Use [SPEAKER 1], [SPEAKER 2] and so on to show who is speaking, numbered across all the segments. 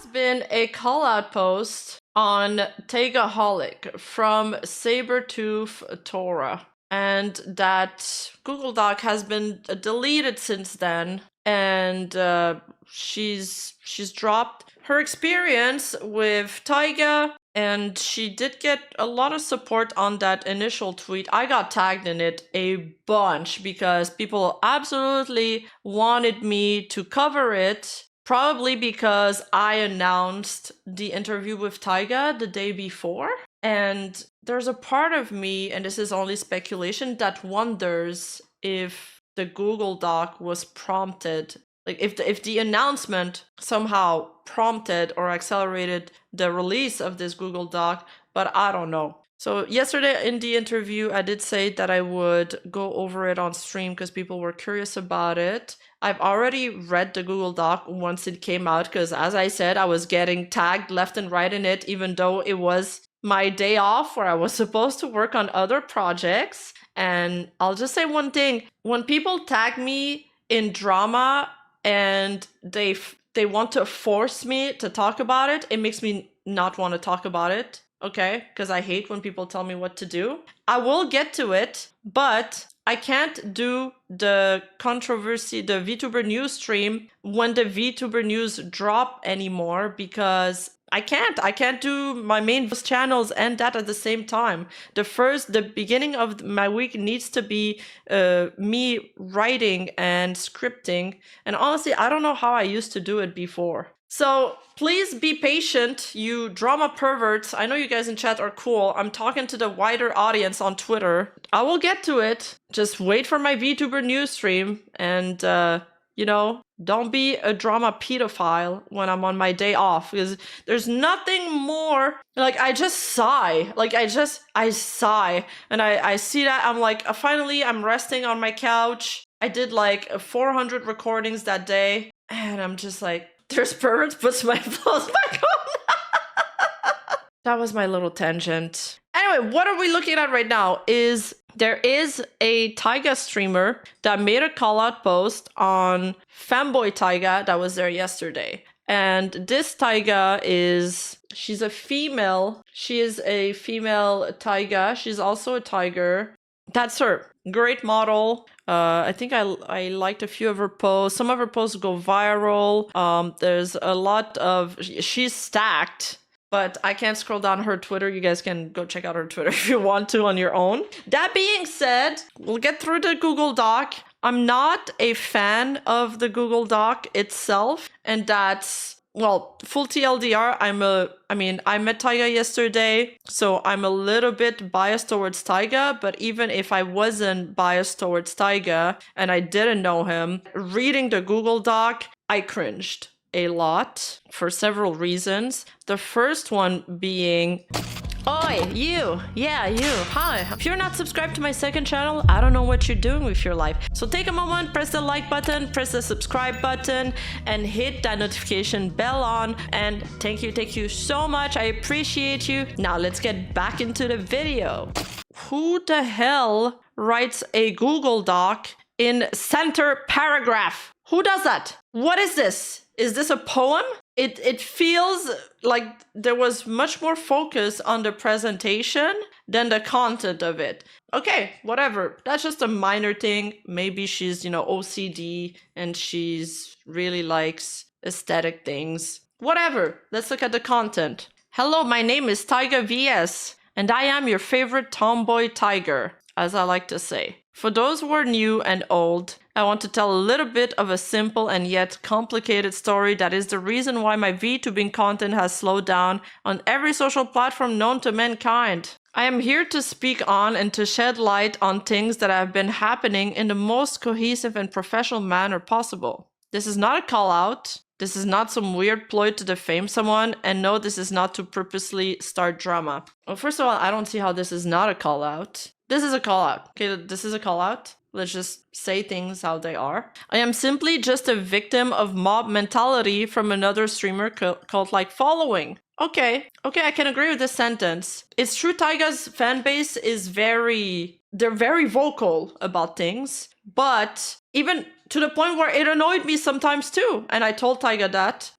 [SPEAKER 1] been a call out post on Tiga from Sabertooth Torah, and that Google Doc has been deleted since then, and she's dropped her experience with Tiga, and she did get a lot of support on that initial tweet. I got tagged in it a bunch because people absolutely wanted me to cover it. Probably because I announced the interview with Tiga the day before. And there's a part of me, and this is only speculation, that wonders if the Google Doc was prompted. Like if the announcement somehow prompted or accelerated the release of this Google Doc, but I don't know. So yesterday in the interview, I did say that I would go over it on stream because people were curious about it. I've already read the Google Doc once it came out because, as I said, I was getting tagged left and right in it, even though it was my day off where I was supposed to work on other projects. And I'll just say one thing. When people tag me in drama and they want to force me to talk about it, it makes me not want to talk about it. Okay, because I hate when people tell me what to do. I will get to it, but I can't do the controversy, the Vtuber news stream when the Vtuber news drop anymore because I can't do my main channels and that at the same time. The beginning of my week needs to be me writing and scripting. And honestly, I don't know how I used to do it before. So please be patient, you drama perverts. I know you guys in chat are cool. I'm talking to the wider audience on Twitter. I will get to it. Just wait for my VTuber news stream and, don't be a drama pedophile when I'm on my day off, because there's nothing more. Like, I just sigh. Like, I sigh. And I see that. I'm like, finally, I'm resting on my couch. I did like 400 recordings that day. And I'm just like, there's perverts, puts my clothes back on. That was my little tangent. Anyway, what are we looking at right now there is a Tiga streamer that made a call out post on Fanboy Tiga that was there yesterday. And this Tiga she's a female. She is a female Tiga. She's also a tiger. That's her. Great model. I think I liked a few of her posts. Some of her posts go viral. There's a lot of... She's stacked, but I can't scroll down her Twitter. You guys can go check out her Twitter if you want to on your own. That being said, we'll get through the Google Doc. I'm not a fan of the Google Doc itself, and that's... Well, full TLDR, I met Tiga yesterday, so I'm a little bit biased towards Tiga, but even if I wasn't biased towards Tiga and I didn't know him, reading the Google Doc, I cringed a lot for several reasons. The first one being... Oi, you! Yeah, you! Hi! If you're not subscribed to my second channel, I don't know what you're doing with your life. So take a moment, press the like button, press the subscribe button, and hit that notification bell on. And thank you so much. I appreciate you. Now let's get back into the video. Who the hell writes a Google Doc in center paragraph? Who does that? What is this? Is this a poem? It feels like there was much more focus on the presentation than the content of it. Okay, whatever. That's just a minor thing. Maybe she's, OCD and she's really likes aesthetic things. Whatever. Let's look at the content. Hello, my name is Tiga VS, and I am your favorite tomboy tiger, as I like to say. For those who are new and old, I want to tell a little bit of a simple and yet complicated story that is the reason why my VTubing content has slowed down on every social platform known to mankind. I am here to speak on and to shed light on things that have been happening in the most cohesive and professional manner possible. This is not a call out. This is not some weird ploy to defame someone, and no, this is not to purposely start drama. Well, first of all, I don't see how this is not a call out. This is a call out. Okay, this is a call out. Let's just say things how they are. I am simply just a victim of mob mentality from another streamer called like following. Okay, I can agree with this sentence. It's true Tiga's fan base is they're very vocal about things, but even to the point where it annoyed me sometimes too. And I told Tiga that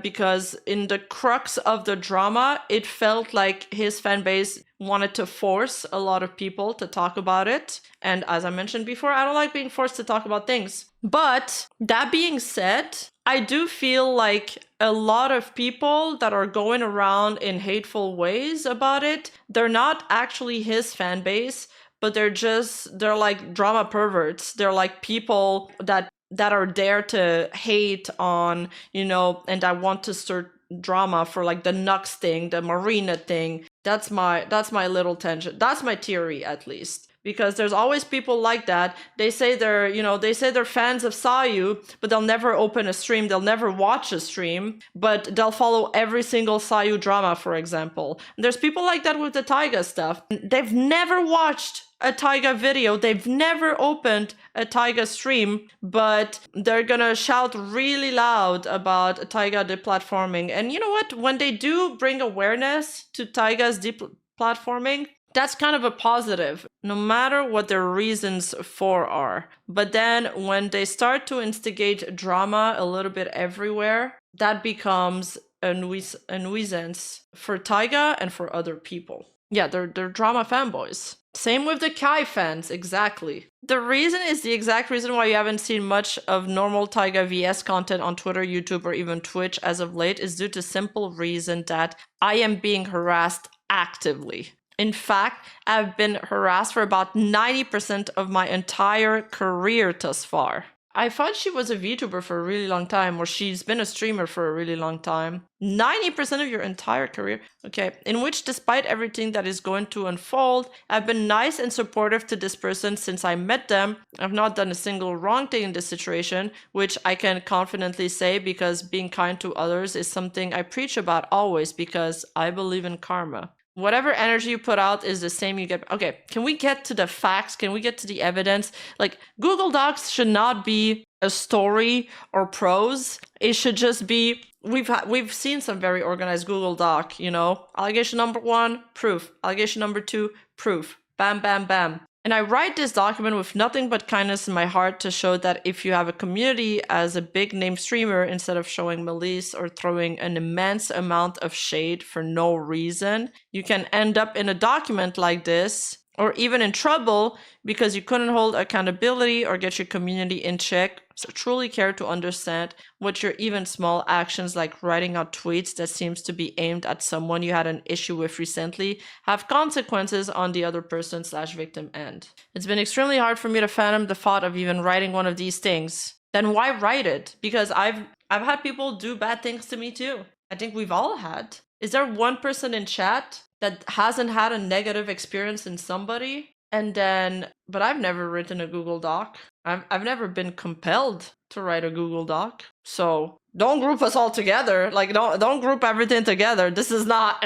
[SPEAKER 1] because in the crux of the drama, it felt like his fan base wanted to force a lot of people to talk about it. And as I mentioned before, I don't like being forced to talk about things. But that being said, I do feel like a lot of people that are going around in hateful ways about it, they're not actually his fan base, but they're like drama perverts. They're like people that are there to hate on, you know, and I want to start drama for like the Nux thing, the Marina thing. That's my little tension. That's my theory, at least. Because there's always people like that. They say they're fans of Sayu, but they'll never open a stream. They'll never watch a stream, but they'll follow every single Sayu drama, for example. And there's people like that with the Tiga stuff. They've never watched a Tiga video. They've never opened a Tiga stream, but they're gonna shout really loud about Tiga deplatforming. And you know what? When they do bring awareness to Tiga's deplatforming, that's kind of a positive, no matter what their reasons for are. But then when they start to instigate drama a little bit everywhere, that becomes a nuisance for Tiga and for other people. Yeah, they're drama fanboys. Same with the Kai fans, exactly. The reason is the exact reason why you haven't seen much of normal Tiga VS content on Twitter, YouTube, or even Twitch as of late is due to simple reason that I am being harassed actively. In fact, I've been harassed for about 90% of my entire career thus far. I thought she was a VTuber for a really long time, or she's been a streamer for a really long time. 90% of your entire career? Okay, in which despite everything that is going to unfold, I've been nice and supportive to this person since I met them. I've not done a single wrong thing in this situation, which I can confidently say because being kind to others is something I preach about always because I believe in karma. Whatever energy you put out is the same you get. Okay, can we get to the facts? Can we get to the evidence? Like, Google Docs should not be a story or prose. It should just be, we've seen some very organized Google Doc, you know? Allegation number 1, proof. Allegation number 2, proof. Bam, bam, bam. And I write this document with nothing but kindness in my heart to show that if you have a community as a big name streamer, instead of showing malice or throwing an immense amount of shade for no reason, you can end up in a document like this, or even in trouble because you couldn't hold accountability or get your community in check. So truly care to understand what your even small actions like writing out tweets that seems to be aimed at someone you had an issue with recently have consequences on the other person/victim end. It's been extremely hard for me to fathom the thought of even writing one of these things. Then why write it? Because I've had people do bad things to me too. I think we've all had. Is there one person in chat that hasn't had a negative experience in somebody? But I've never written a Google Doc. I've never been compelled to write a Google Doc. So don't group us all together. Like, don't group everything together. This is not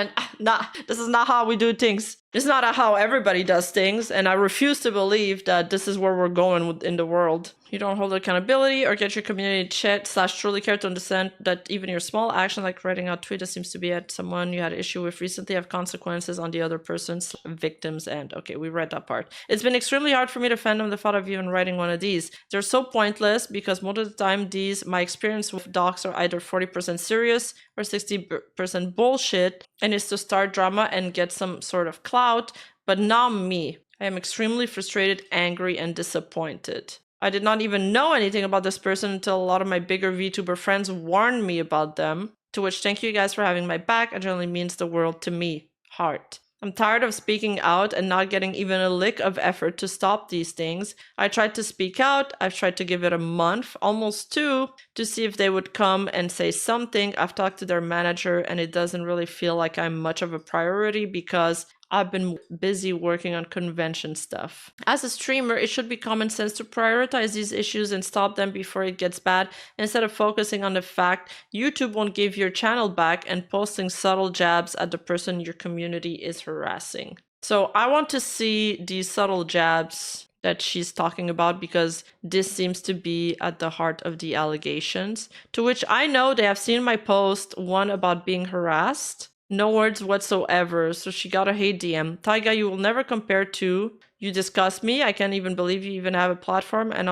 [SPEAKER 1] how we do things. This is not how everybody does things. And I refuse to believe that this is where we're going in the world. You don't hold accountability or get your community chat/truly care to understand that even your small action like writing out tweet that seems to be at someone you had an issue with recently have consequences on the other person's victim's end. Okay, we read that part. It's been extremely hard for me to fathom the thought of even writing one of these. They're so pointless because most of the time my experience with docs are either 40% serious or 60% bullshit, and it's to start drama and get some sort of clout, but not me. I am extremely frustrated, angry, and disappointed. I did not even know anything about this person until a lot of my bigger VTuber friends warned me about them, to which thank you guys for having my back. It generally means the world to me. Heart. I'm tired of speaking out and not getting even a lick of effort to stop these things. I tried to speak out. I've tried to give it a month, almost 2, to see if they would come and say something. I've talked to their manager and it doesn't really feel like I'm much of a priority because I've been busy working on convention stuff. As a streamer, it should be common sense to prioritize these issues and stop them before it gets bad, instead of focusing on the fact YouTube won't give your channel back and posting subtle jabs at the person your community is harassing. So I want to see these subtle jabs that she's talking about because this seems to be at the heart of the allegations, to which I know they have seen my post, one about being harassed. No words whatsoever, so she got a hate DM. Tiga, you will never compare to. You disgust me. I can't even believe you even have a platform and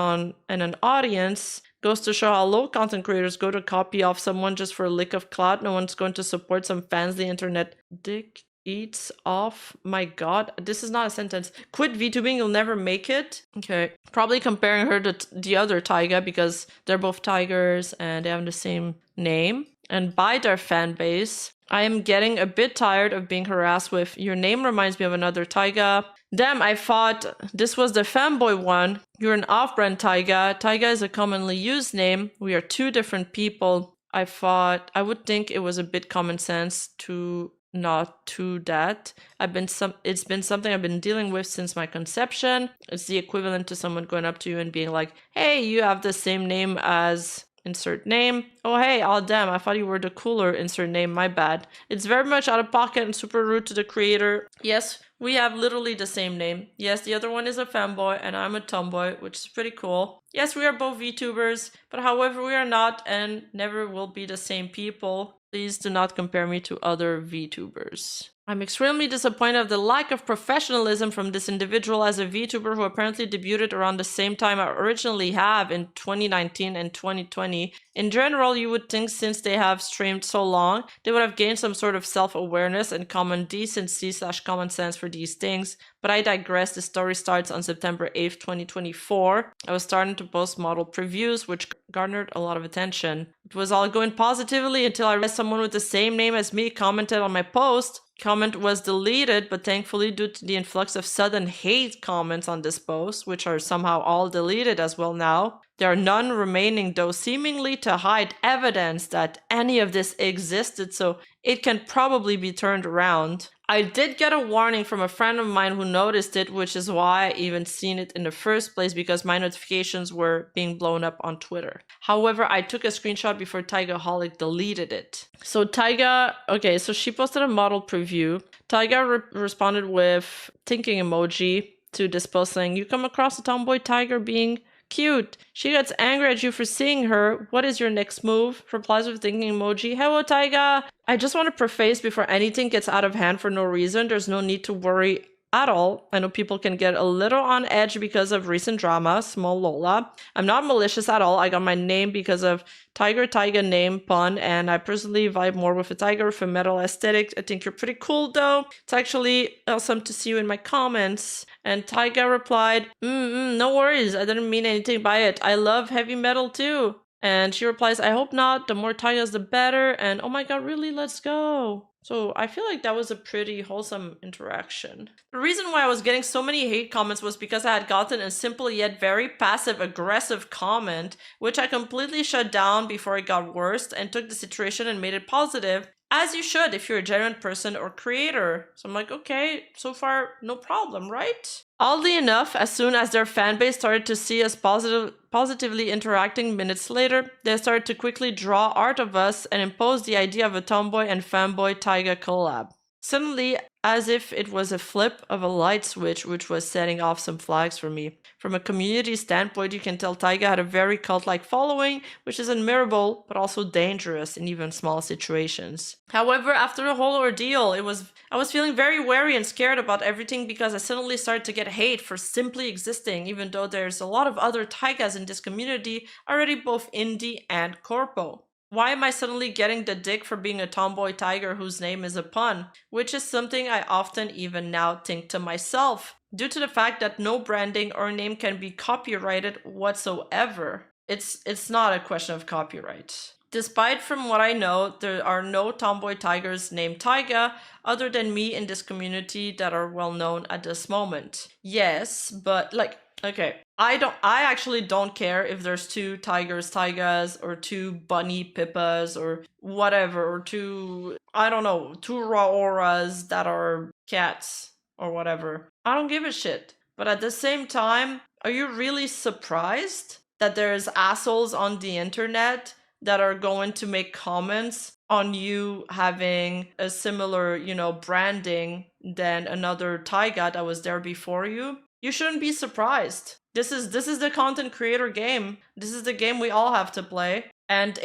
[SPEAKER 1] an audience. Goes to show how low content creators go to copy off someone just for a lick of clout. No one's going to support some fancy internet dick eats off. My god, this is not a sentence. Quit VTubing, you'll never make it. Okay, probably comparing her to the other Tiga because they're both tigers and they have the same name. And by their fan base, I am getting a bit tired of being harassed with your name reminds me of another Tiga. Damn, I thought this was the fanboy one. You're an off-brand Tiga. Tiga is a commonly used name. We are two different people. I thought I would think it was a bit common sense to not to that. It's been something I've been dealing with since my conception. It's the equivalent to someone going up to you and being like, hey, you have the same name as insert name. Oh hey, oh damn, I thought you were the cooler insert name, my bad. It's very much out of pocket and super rude to the creator. Yes, we have literally the same name. Yes, the other one is a fanboy and I'm a tomboy, which is pretty cool. Yes, we are both VTubers, but however we are not and never will be the same people. Please do not compare me to other VTubers. I'm extremely disappointed of the lack of professionalism from this individual as a VTuber who apparently debuted around the same time I originally have in 2019 and 2020. In general, you would think since they have streamed so long, they would have gained some sort of self-awareness and common decency/common sense for these things. But I digress. The story starts on September 8th, 2024. I was starting to post model previews, which garnered a lot of attention. It was all going positively until I realized someone with the same name as me commented on my post. Comment was deleted, but thankfully due to the influx of sudden hate comments on this post, which are somehow all deleted as well now, there are none remaining, though seemingly to hide evidence that any of this existed, so it can probably be turned around. I did get a warning from a friend of mine who noticed it, which is why I even seen it in the first place, because my notifications were being blown up on Twitter. However, I took a screenshot before Tigaholic deleted it. So Tiga, okay, so she posted a model preview. Tiga responded with thinking emoji to this post saying, you come across a tomboy tiger being cute. She gets angry at you for seeing her. What is your next move? Replies with thinking emoji. Hello, Tiga. I just want to preface before anything gets out of hand for no reason. There's no need to worry at all. I know people can get a little on edge because of recent drama, small Lola. I'm not malicious at all. I got my name because of Tiger Tiga name pun, and I personally vibe more with a tiger with a metal aesthetic. I think you're pretty cool though. It's actually awesome to see you in my comments. And Tiga replied, no worries, I didn't mean anything by it. I love heavy metal too. And she replies, I hope not. The more Tigas, the better. And oh my god, really? Let's go. So I feel like that was a pretty wholesome interaction. The reason why I was getting so many hate comments was because I had gotten a simple yet very passive-aggressive comment, which I completely shut down before it got worse and took the situation and made it positive. As you should if you're a genuine person or creator. So I'm like, okay, so far, no problem, right? Oddly enough, as soon as their fanbase started to see us positively interacting minutes later, they started to quickly draw art of us and impose the idea of a tomboy and fanboy Tiga collab. Suddenly, as if it was a flip of a light switch which was setting off some flags for me. From a community standpoint, you can tell Tiga had a very cult-like following, which is admirable, but also dangerous in even small situations. However, after the whole ordeal, I was feeling very wary and scared about everything because I suddenly started to get hate for simply existing, even though there's a lot of other Tigas in this community, already both indie and corpo. Why am I suddenly getting the dick for being a tomboy tiger whose name is a pun? Which is something I often even now think to myself, due to the fact that no branding or name can be copyrighted whatsoever. It's not a question of copyright. Despite from what I know, there are no tomboy tigers named Tiga other than me in this community that are well known at this moment. Yes, but like, okay, I actually don't care if there's two tigers, Tigas, or two bunny Pippas, or whatever, or two, I don't know, two Raoras that are cats, or whatever. I don't give a shit. But at the same time, are you really surprised that there's assholes on the internet that are going to make comments on you having a similar, branding than another Taiga that was there before you? You shouldn't be surprised. This is the content creator game. This is the game we all have to play. And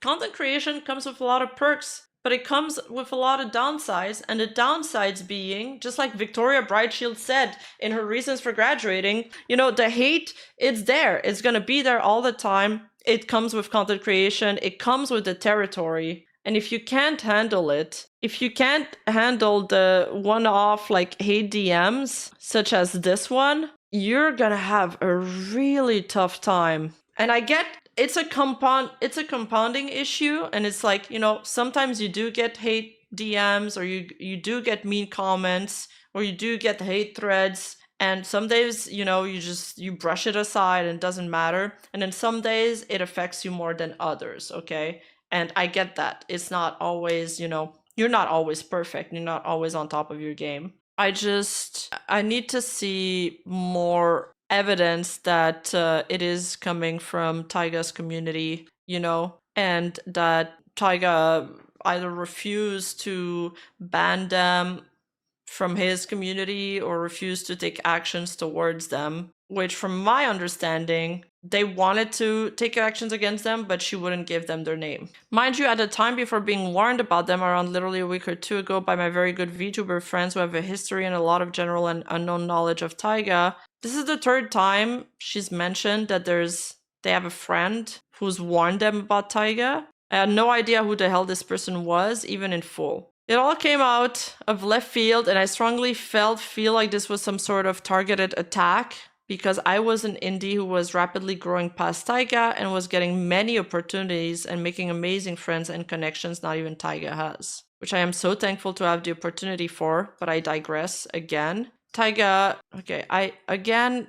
[SPEAKER 1] content creation comes with a lot of perks, but it comes with a lot of downsides, and the downsides being, just like Victoria Brightshield said in her reasons for graduating, you know, the hate, it's there. It's gonna be there all the time. It comes with content creation. It comes with the territory. And if you can't handle it, if you can't handle the one-off like hate DMs, such as this one, you're gonna have a really tough time. And I get it's a compounding issue, and it's like, you know, sometimes you do get hate DMs, or you do get mean comments, or you do get hate threads. And some days, you know, you brush it aside and it doesn't matter. And then some days it affects you more than others, okay? And I get that. It's not always, you know, you're not always perfect. You're not always on top of your game. I need to see more evidence that it is coming from Tiga's community, you know, and that Tiga either refused to ban them from his community or refused to take actions towards them, which from my understanding, they wanted to take actions against them, but she wouldn't give them their name. Mind you, at the time before being warned about them, around literally a week or two ago by my very good VTuber friends who have a history and a lot of general and unknown knowledge of Tiga, this is the third time she's mentioned that they have a friend who's warned them about Tiga. I had no idea who the hell this person was, even in full. It all came out of left field, and I strongly feel like this was some sort of targeted attack, because I was an indie who was rapidly growing past Tiga and was getting many opportunities and making amazing friends and connections not even Tiga has, which I am so thankful to have the opportunity for, but I digress again. Tiga, okay,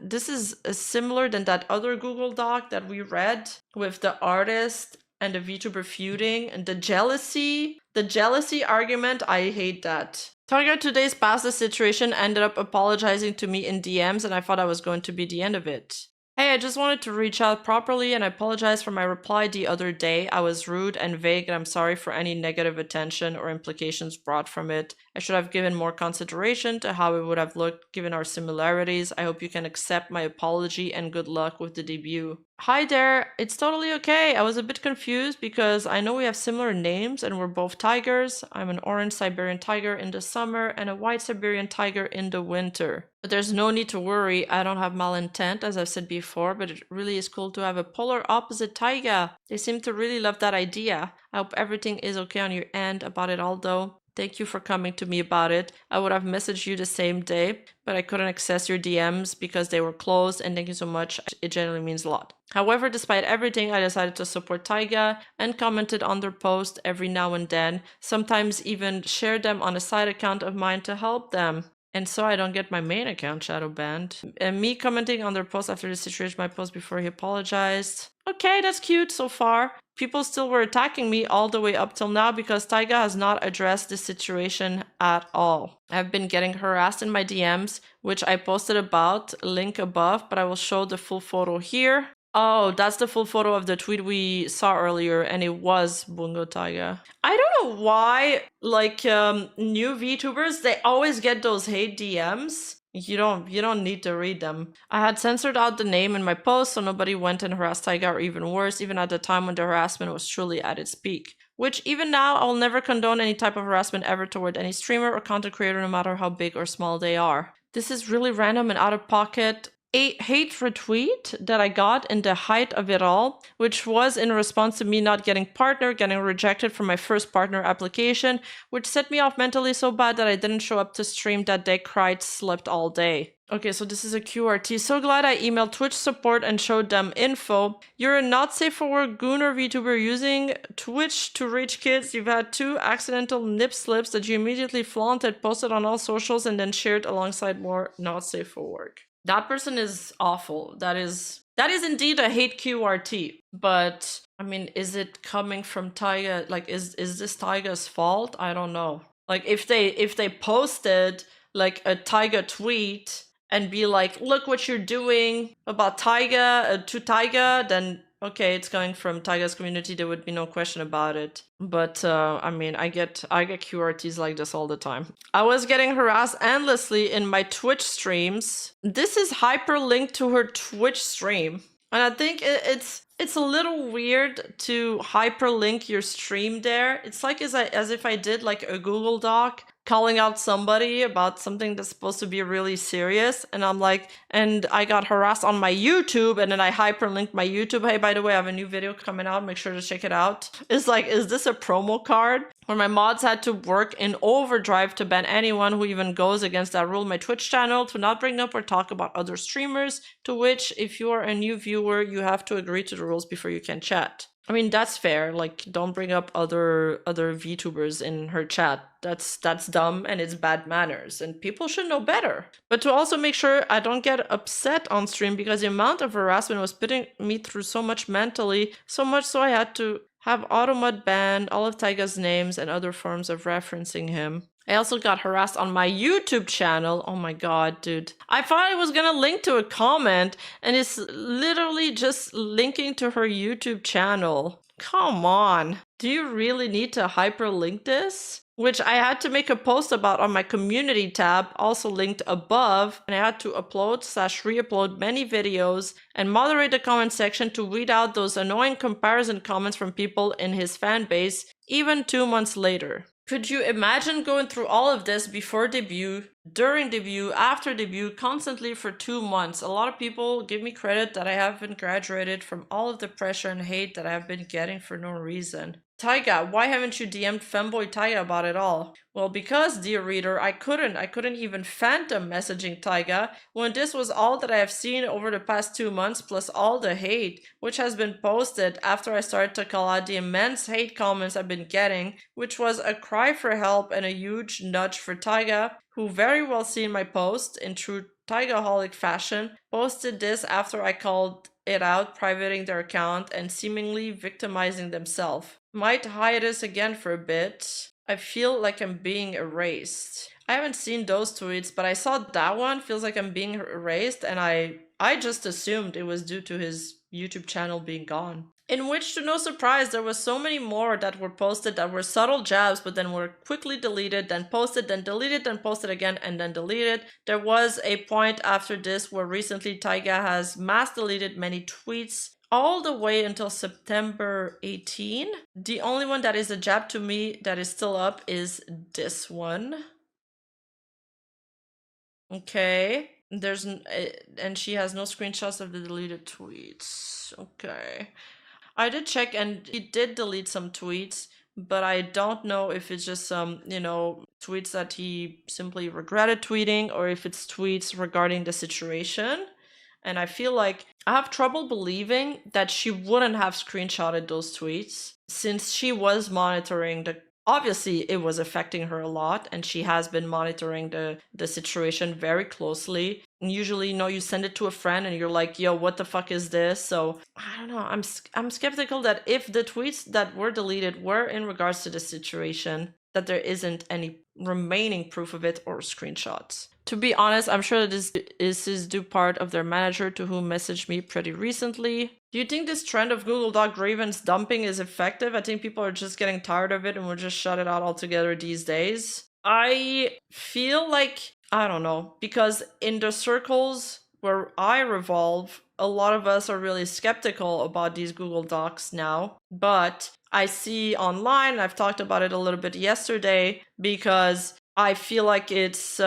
[SPEAKER 1] this is similar than that other Google Doc that we read with the artist and the VTuber feuding and the jealousy argument. I hate that. Tiga today's past the situation ended up apologizing to me in DMs, and I thought that was going to be the end of it. Hey, I just wanted to reach out properly and I apologize for my reply the other day. I was rude and vague, and I'm sorry for any negative attention or implications brought from it. I should have given more consideration to how it would have looked given our similarities. I hope you can accept my apology and good luck with the debut. Hi there, it's totally okay. I was a bit confused because I know we have similar names and we're both tigers. I'm an orange Siberian tiger in the summer and a white Siberian tiger in the winter. But there's no need to worry, I don't have malintent, as I've said before, but it really is cool to have a polar opposite taiga. They seem to really love that idea. I hope everything is okay on your end about it all though. Thank you for coming to me about it. I would have messaged you the same day, but I couldn't access your DMs because they were closed, and thank you so much. It genuinely means a lot. However, despite everything, I decided to support Tiga and commented on their posts every now and then, sometimes even shared them on a side account of mine to help them. And so I don't get my main account shadow banned. And me commenting on their post after the situation, my post before he apologized. Okay, that's cute so far. People still were attacking me all the way up till now because Tiga has not addressed this situation at all. I've been getting harassed in my DMs, which I posted about, link above, but I will show the full photo here. Oh, that's the full photo of the tweet we saw earlier, and it was Bungo Tiga. I don't know why, like, new VTubers, they always get those hate DMs. You don't need to read them. I had censored out the name in my post so nobody went and harassed Tiga, or even worse, even at the time when the harassment was truly at its peak. Which even now, I'll never condone any type of harassment ever toward any streamer or content creator, no matter how big or small they are. This is really random and out of pocket. A hate retweet that I got in the height of it all, which was in response to me not getting partner, getting rejected from my first partner application, which set me off mentally so bad that I didn't show up to stream that day, cried, slept all day. Okay, so this is a QRT. So glad I emailed Twitch support and showed them info. You're a not safe for work gooner VTuber using Twitch to reach kids. You've had 2 accidental nip slips that you immediately flaunted, posted on all socials, and then shared alongside more not safe for work. That person is awful. That is indeed a hate QRT. But I mean, is it coming from Tiga? Like, is this Tiga's fault? I don't know. Like, if they posted like a Tiga tweet and be like, look what you're doing about Tiga to Tiga, then okay, it's coming from Tiga's community. There would be no question about it. But I mean, I get QRTs like this all the time. I was getting harassed endlessly in my Twitch streams. This is hyperlinked to her Twitch stream, and I think it's it's a little weird to hyperlink your stream there. It's like as if I did like a Google Doc calling out somebody about something that's supposed to be really serious, and I'm like, and I got harassed on my YouTube, and then I hyperlinked my YouTube. Hey, by the way, I have a new video coming out. Make sure to check it out. It's like, is this a promo card? Where my mods had to work in overdrive to ban anyone who even goes against that rule in my Twitch channel, to not bring up or talk about other streamers, to which, if you are a new viewer, you have to agree to the rules before you can chat. I mean, that's fair. Like, don't bring up other VTubers in her chat. That's dumb and it's bad manners, and people should know better. But to also make sure I don't get upset on stream, because the amount of harassment was putting me through so much mentally, so much so I had to have Automod ban all of Tiga's names and other forms of referencing him. I also got harassed on my YouTube channel. Oh my god, dude. I thought I was gonna link to a comment, and it's literally just linking to her YouTube channel. Come on. Do you really need to hyperlink this? Which I had to make a post about on my community tab, also linked above, and I had to upload/re-upload many videos and moderate the comment section to weed out those annoying comparison comments from people in his fan base, even 2 months later. Could you imagine going through all of this before debut, during debut, after debut, constantly for 2 months? A lot of people give me credit that I haven't graduated from all of the pressure and hate that I've been getting for no reason. Tiga, why haven't you DM'd Femboy Tiga about it all? Well, because, dear reader, I couldn't even phantom messaging Tiga when this was all that I have seen over the past 2 months, plus all the hate, which has been posted after I started to call out the immense hate comments I've been getting, which was a cry for help and a huge nudge for Tiga, who very well seen my post in true Tigaholic fashion, posted this after I called it out, privating their account and seemingly victimizing themselves. Might hiatus again for a bit. I feel like I'm being erased. I haven't seen those tweets, but I saw that one. Feels like I'm being erased, and I just assumed it was due to his YouTube channel being gone. In which, to no surprise, there was so many more that were posted that were subtle jabs, but then were quickly deleted, then posted, then deleted, then posted again, and then deleted. There was a point after this where recently Tiga has mass deleted many tweets, all the way until September 18. The only one that is a jab to me that is still up is this one. Okay. And she has no screenshots of the deleted tweets. Okay. I did check, and he did delete some tweets, but I don't know if it's just some, tweets that he simply regretted tweeting, or if it's tweets regarding the situation. And I feel like I have trouble believing that she wouldn't have screenshotted those tweets, since she was monitoring obviously it was affecting her a lot, and she has been monitoring the situation very closely. And usually, you send it to a friend and you're like, yo, what the fuck is this? So I don't know. I'm skeptical that if the tweets that were deleted were in regards to the situation, that there isn't any remaining proof of it or screenshots. To be honest, I'm sure that this is due part of their manager, to whom messaged me pretty recently. Do you think this trend of Google Doc grievance dumping is effective? I think people are just getting tired of it and will just shut it out altogether these days. I feel like, I don't know, because in the circles where I revolve, a lot of us are really skeptical about these Google Docs now. But I see online, I've talked about it a little bit yesterday, because I feel like it's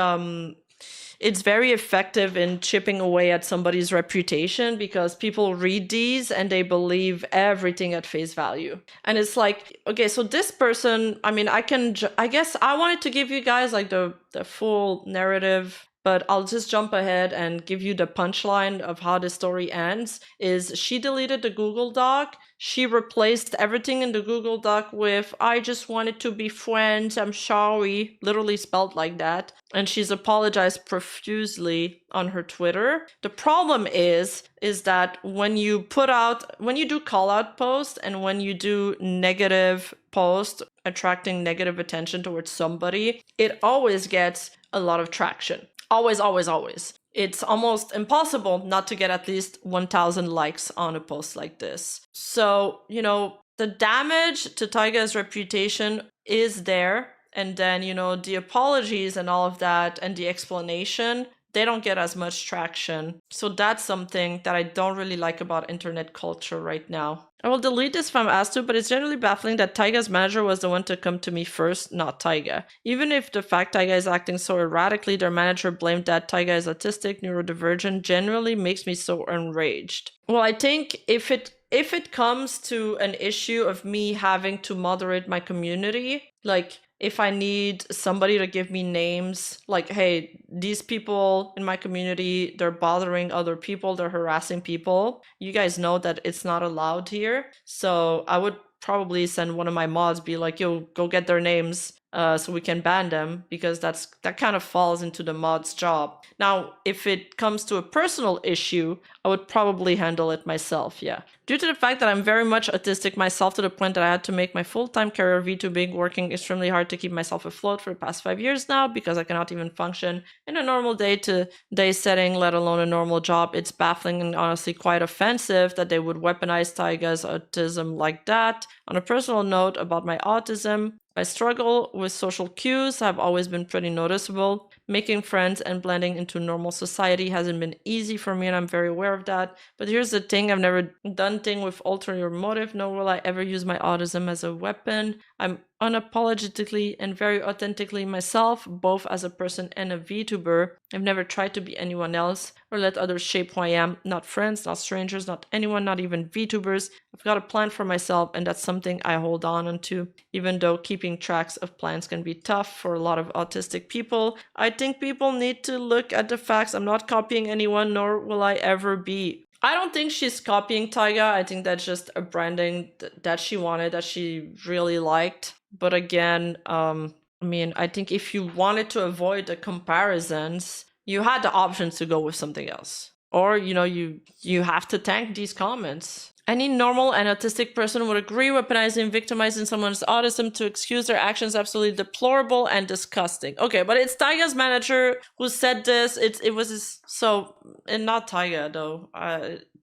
[SPEAKER 1] very effective in chipping away at somebody's reputation, because people read these and they believe everything at face value. And it's like, okay, so this person, I mean, I guess I wanted to give you guys like the full narrative, but I'll just jump ahead and give you the punchline of how the story ends. Is she deleted the Google Doc. She replaced everything in the Google Doc with, I just wanted to be friends, I'm sorry, literally spelled like that. And she's apologized profusely on her Twitter. The problem is that when you do call out posts and when you do negative post attracting negative attention towards somebody, it always gets a lot of traction. Always, always, always. It's almost impossible not to get at least 1,000 likes on a post like this. So, the damage to Tiga's reputation is there. And then, the apologies and all of that and the explanation, they don't get as much traction. So that's something that I don't really like about internet culture right now. I will delete this if I'm asked to, but it's generally baffling that Tiga's manager was the one to come to me first, not Tiga. Even if the fact Tiga is acting so erratically, their manager blamed that Tiga is autistic, neurodivergent, generally makes me so enraged. Well, I think if it comes to an issue of me having to moderate my community, like if I need somebody to give me names, like, hey, these people in my community, they're bothering other people, they're harassing people. You guys know that it's not allowed here. So I would probably send one of my mods, be like, yo, go get their names so we can ban them, because that kind of falls into the mod's job. Now, if it comes to a personal issue, I would probably handle it myself, yeah. Due to the fact that I'm very much autistic myself, to the point that I had to make my full-time career VTubing, working extremely hard to keep myself afloat for the past 5 years now, because I cannot even function in a normal day-to-day setting, let alone a normal job. It's baffling and honestly quite offensive that they would weaponize Tiga's autism like that. On a personal note about my autism, I struggle with social cues, have always been pretty noticeable. Making friends and blending into normal society hasn't been easy for me, and I'm very aware of that. But here's the thing, I've never done thing with ulterior motive, nor will I ever use my autism as a weapon. I'm unapologetically and very authentically myself, both as a person and a VTuber. I've never tried to be anyone else or let others shape who I am. Not friends, not strangers, not anyone, not even VTubers. I've got a plan for myself, and that's something I hold on to. Even though keeping tracks of plans can be tough for a lot of autistic people, I think people need to look at the facts. I'm not copying anyone, nor will I ever be. I don't think she's copying Tiga. I think that's just a branding that she wanted, that she really liked. But again, I mean, I think if you wanted to avoid the comparisons, you had the option to go with something else. Or, you know, you have to tank these comments. Any normal and autistic person would agree weaponizing, victimizing someone's autism to excuse their actions absolutely deplorable and disgusting. Okay, but it's Tiga's manager who said this. It was his, so, and not Tiga though.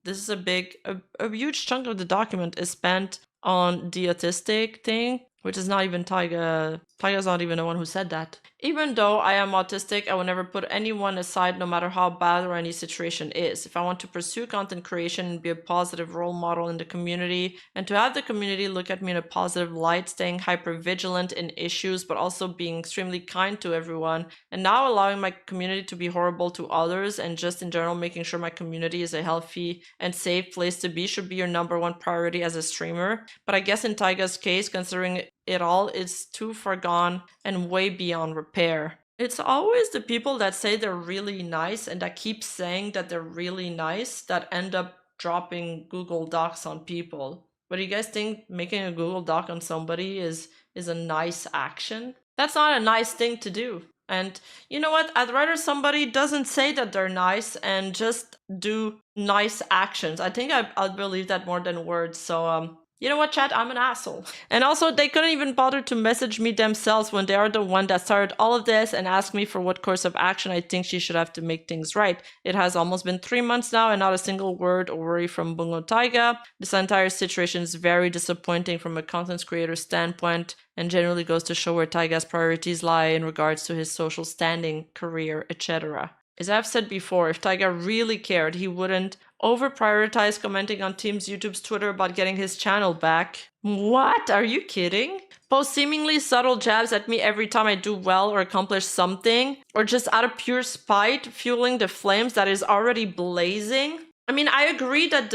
[SPEAKER 1] This is a huge chunk of the document is spent on the autistic thing, which is not even Tiga. Tiga's not even the one who said that. Even though I am autistic, I will never put anyone aside, no matter how bad or any situation is. If I want to pursue content creation and be a positive role model in the community, and to have the community look at me in a positive light, staying hyper vigilant in issues, but also being extremely kind to everyone, and now allowing my community to be horrible to others, and just in general making sure my community is a healthy and safe place to be, should be your #1 priority as a streamer. But I guess in Tiga's case, considering it all is too far gone and way beyond repair. It's always the people that say they're really nice and that keep saying that they're really nice that end up dropping Google Docs on people. But do you guys think making a Google Doc on somebody is a nice action? That's not a nice thing to do. And you know what? I'd rather somebody doesn't say that they're nice and just do nice actions. I think I'll believe that more than words. So you know what, chat? I'm an asshole. And also, they couldn't even bother to message me themselves when they are the one that started all of this and asked me for what course of action I think she should have to make things right. It has almost been 3 months now and not a single word or worry from Bungo Tiga. This entire situation is very disappointing from a content creator standpoint and generally goes to show where Tiga's priorities lie in regards to his social standing, career, etc. As I've said before, if Tiga really cared, he wouldn't over-prioritize commenting on Teams YouTube's Twitter about getting his channel back. What? Are you kidding? Post seemingly subtle jabs at me every time I do well or accomplish something, or just out of pure spite, fueling the flames that is already blazing. I mean, I agree that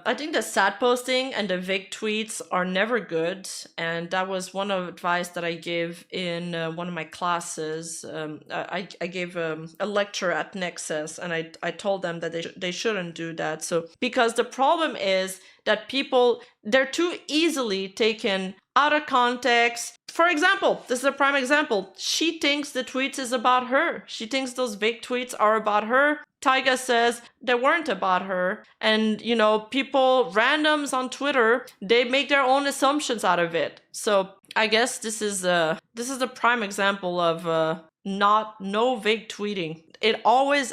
[SPEAKER 1] I think the sad posting and the vague tweets are never good, and that was one of advice that I gave in one of my classes. I gave a lecture at Nexus, and I told them that they shouldn't do that. So because the problem is that people, they're too easily taken out of context. For example, this is a prime example. She thinks the tweets is about her. She thinks those vague tweets are about her. Tiga says they weren't about her. And, you know, people, randoms on Twitter, they make their own assumptions out of it. So I guess this is a prime example of no vague tweeting. It always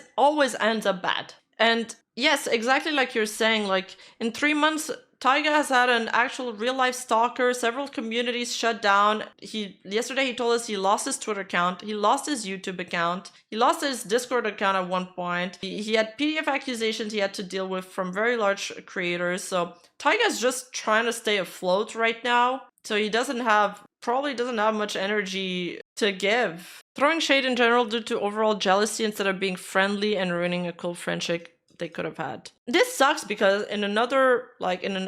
[SPEAKER 1] ends up bad. And yes, exactly like you're saying, like in 3 months, Tiga has had an actual real-life stalker, several communities shut down. Yesterday he told us he lost his Twitter account, he lost his YouTube account, he lost his Discord account at one point. He had PDF accusations he had to deal with from very large creators. So Tiga's just trying to stay afloat right now. So he probably doesn't have much energy to give. Throwing shade in general due to overall jealousy instead of being friendly and ruining a cool friendship they could have had. This sucks because in an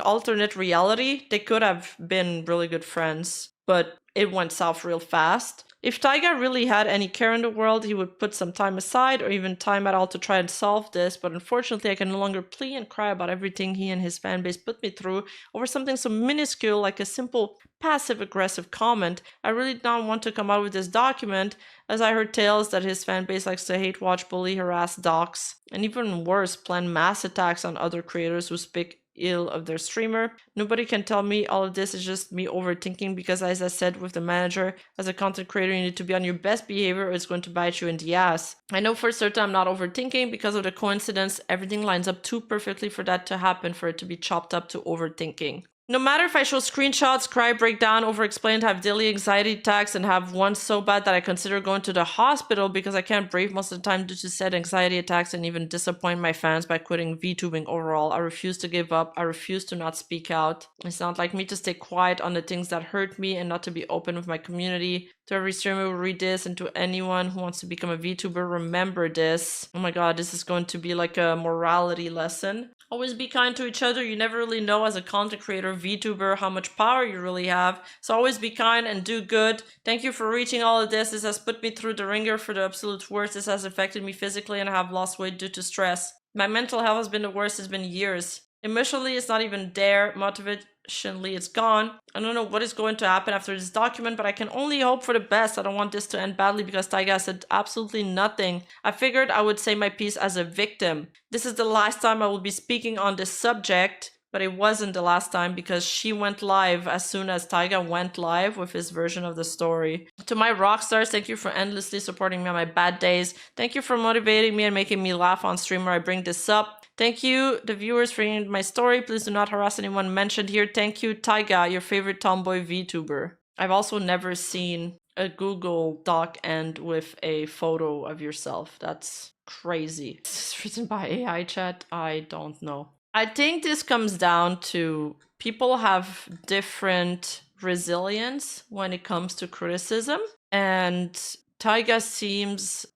[SPEAKER 1] alternate reality, they could have been really good friends, but it went south real fast. If Tiga really had any care in the world, he would put some time aside or even time at all to try and solve this, but unfortunately I can no longer plea and cry about everything he and his fanbase put me through over something so minuscule like a simple passive-aggressive comment. I really did not want to come out with this document, as I heard tales that his fanbase likes to hate watch, bully, harass, dox, and even worse, plan mass attacks on other creators who speak ill of their streamer. Nobody can tell me all of this is just me overthinking, because as I said with the manager, as a content creator you need to be on your best behavior or it's going to bite you in the ass. I know for certain I'm not overthinking because of the coincidence. Everything lines up too perfectly for that to happen, for it to be chopped up to overthinking. No matter if I show screenshots, cry, break down, over-explain, have daily anxiety attacks, and have one so bad that I consider going to the hospital because I can't breathe most of the time due to said anxiety attacks, and even disappoint my fans by quitting VTubing overall. I refuse to give up. I refuse to not speak out. It's not like me to stay quiet on the things that hurt me and not to be open with my community. To every streamer who read this, and to anyone who wants to become a VTuber, remember this. Oh my god, this is going to be like a morality lesson. Always be kind to each other. You never really know as a content creator, VTuber, how much power you really have. So always be kind and do good. Thank you for reaching all of this. This has put me through the ringer for the absolute worst. This has affected me physically and I have lost weight due to stress. My mental health has been the worst. It's been years. Emotionally, it's not even there. Motivationally, it's gone. I don't know what is going to happen after this document, but I can only hope for the best. I don't want this to end badly because Tiga said absolutely nothing. I figured I would say my piece as a victim. This is the last time I will be speaking on this subject, but it wasn't the last time because she went live as soon as Tiga went live with his version of the story. To my rock stars, thank you for endlessly supporting me on my bad days. Thank you for motivating me and making me laugh on stream where I bring this up. Thank you, the viewers, for reading my story. Please do not harass anyone mentioned here. Thank you, Tiga, your favorite tomboy VTuber. I've also never seen a Google Doc end with a photo of yourself. That's crazy. This is written by AI chat. I don't know. I think this comes down to people have different resilience when it comes to criticism. And Tiga seems...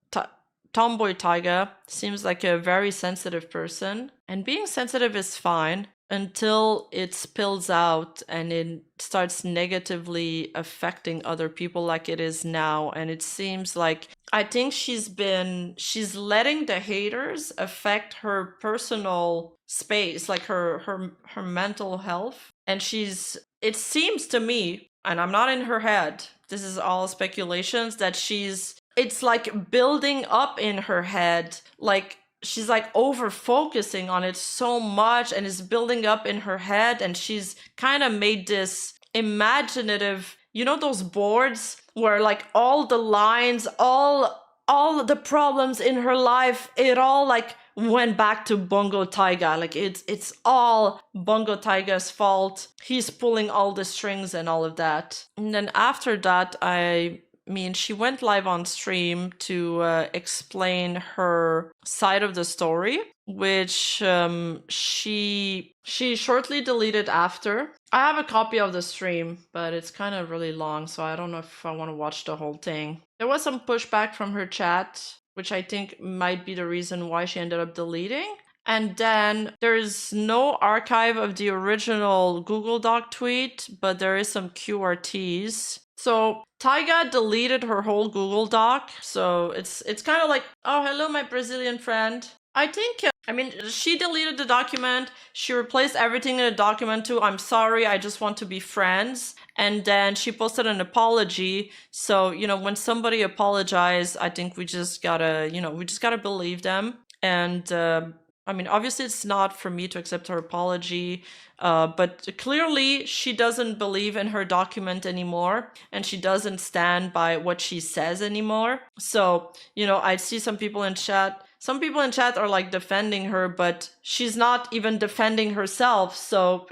[SPEAKER 1] Tomboy Tiga seems like a very sensitive person, and being sensitive is fine until it spills out and it starts negatively affecting other people like it is now. And it seems like I think she's letting the haters affect her personal space, like her mental health. And it seems to me, and I'm not in her head, this is all speculations, that it's like building up in her head, like she's like over focusing on it so much and it's building up in her head, and she's kind of made this imaginative, you know, those boards where like all the lines, all the problems in her life, it all like went back to Bongo Tiga. Like it's all Bongo Tiga's fault. He's pulling all the strings and all of that. And then after that, I mean, she went live on stream to explain her side of the story, which she shortly deleted after. I have a copy of the stream, but it's kind of really long, so I don't know if I want to watch the whole thing. There was some pushback from her chat, which I think might be the reason why she ended up deleting. And then there's no archive of the original Google Doc tweet, but there is some QRTs. So Tiga deleted her whole Google Doc. So it's kind of like, oh, hello, my Brazilian friend. I think, she deleted the document. She replaced everything in the document to, I'm sorry, I just want to be friends. And then she posted an apology. So, when somebody apologizes, I think we just gotta believe them. And, obviously it's not for me to accept her apology, but clearly she doesn't believe in her document anymore, and she doesn't stand by what she says anymore. So, I see some people in chat are like defending her, but she's not even defending herself. So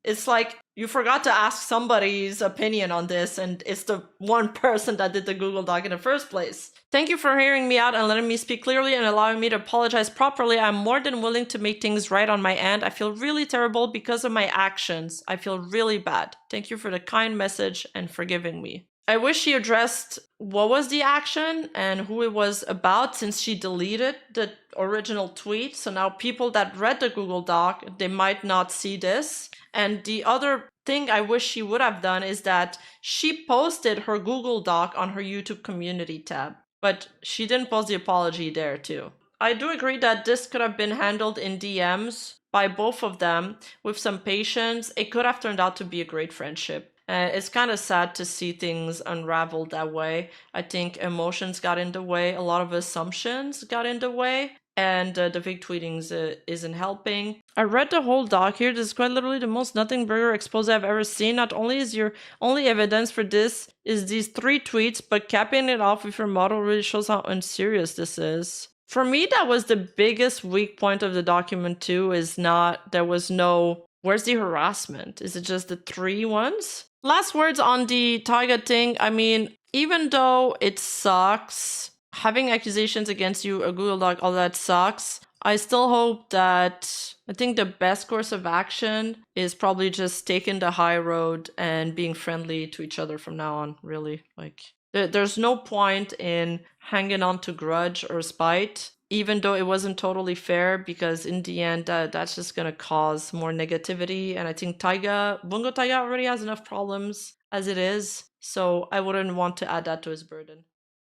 [SPEAKER 1] it's like you forgot to ask somebody's opinion on this, and it's the one person that did the Google Doc in the first place. Thank you for hearing me out and letting me speak clearly and allowing me to apologize properly. I'm more than willing to make things right on my end. I feel really terrible because of my actions. I feel really bad. Thank you for the kind message and forgiving me. I wish she addressed what was the action and who it was about, since she deleted the original tweet. So now people that read the Google Doc, they might not see this. And the other thing I wish she would have done is that she posted her Google Doc on her YouTube community tab, but she didn't post the apology there too. I do agree that this could have been handled in DMs by both of them with some patience. It could have turned out to be a great friendship. It's kind of sad to see things unravel that way. I think emotions got in the way, a lot of assumptions got in the way, and the fake tweetings isn't helping. I read the whole doc here. This is quite literally the most nothing burger expose I've ever seen. Not only is your only evidence for this is these 3 tweets, but capping it off with your model really shows how unserious this is. For me, that was the biggest weak point of the document too, is not, there was no, where's the harassment? Is it just the 3 ones? Last words on the Tiga thing. I mean, even though it sucks, having accusations against you, a Google Doc, all that sucks. I still hope that, I think the best course of action is probably just taking the high road and being friendly to each other from now on, really. Like, there's no point in hanging on to grudge or spite, even though it wasn't totally fair, because in the end, that's just gonna cause more negativity. And I think Bungo Tiga already has enough problems as it is, so I wouldn't want to add that to his burden.